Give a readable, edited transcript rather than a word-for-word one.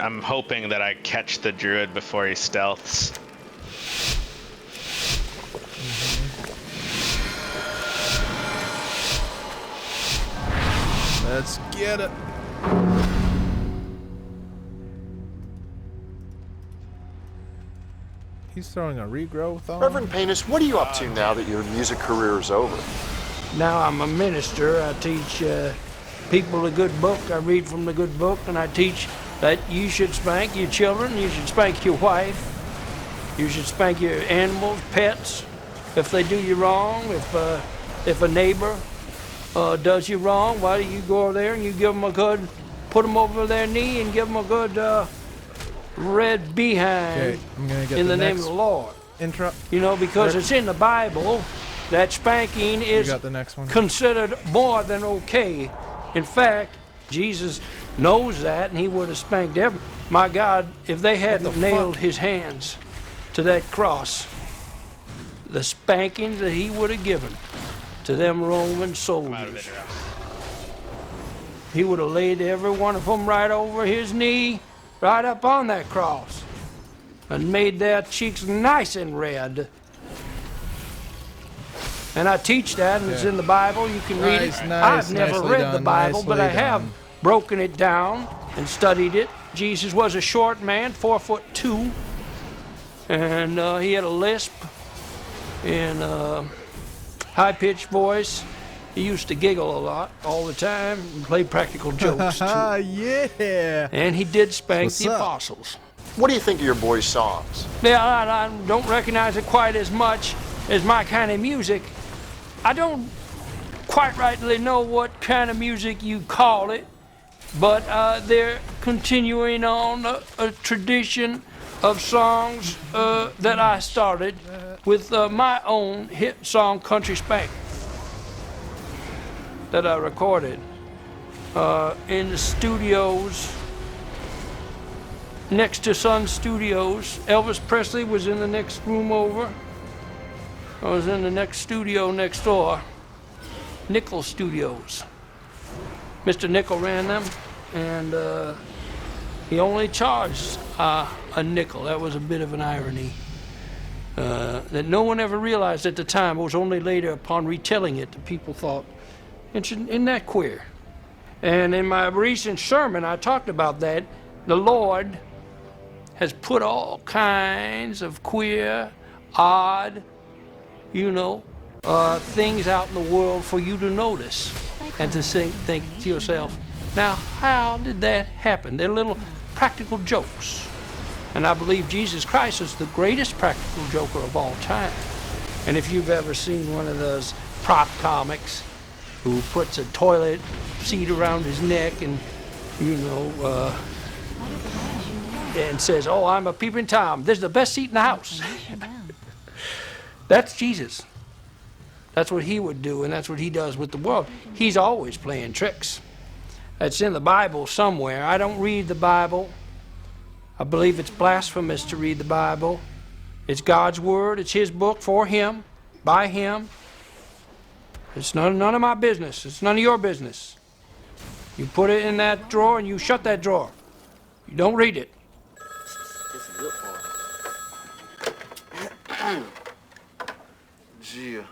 I'm hoping that I catch the druid before he stealths. Let's get it. He's throwing a regrowth on. Reverend Painus, what are you up to now that your music career is over? Now I'm a minister. I teach people the good book. I read from the good book, and I teach that you should spank your children, you should spank your wife, you should spank your animals, pets, if they do you wrong. If a neighbor does you wrong, why do you go over there and you give them a good, put them over their knee and give them a good red behind in the name of the Lord. You know, because it's in the Bible that spanking is considered more than okay. In fact, Jesus knows that, and he would have spanked every. My God, if they hadn't nailed his hands to that cross, the spankings that he would have given to them Roman soldiers, he would have laid every one of them right over his knee, right up on that cross, and made their cheeks nice and red. And I teach that, and it's in the Bible. You can read it. I've never read the Bible, but I have broken it down and studied it. Jesus was a short man, 4'2", and he had a lisp and high-pitched voice. He used to giggle a lot, all the time, and play practical jokes, too. Yeah. And he did spank the apostles. What do you think of your boys' songs? Yeah, I don't recognize it quite as much as my kind of music. I don't quite rightly know what kind of music you call it, but they're continuing on a tradition of songs that I started with my own hit song, Country Spank, that I recorded in the studios next to Sun Studios. Elvis Presley was in the next room over. I was in the next studio next door, Nickel Studios. Mr. Nickel ran them, and he only charged a nickel. That was a bit of an irony that no one ever realized at the time. It was only later, upon retelling it, that people thought, isn't that queer? And in my recent sermon, I talked about that. The Lord has put all kinds of queer, odd, things out in the world for you to notice and to think to yourself, now, how did that happen? They're little practical jokes. And I believe Jesus Christ is the greatest practical joker of all time. And if you've ever seen one of those prop comics who puts a toilet seat around his neck and, and says, oh, I'm a peeping Tom, this is the best seat in the house. That's Jesus. That's what he would do, and that's what he does with the world. He's always playing tricks. It's in the Bible somewhere. I don't read the Bible. I believe it's blasphemous to read the Bible. It's God's word. It's his book for him, by him. It's none of my business. It's none of your business. You put it in that drawer and you shut that drawer. You don't read it. It's a good one. Yeah.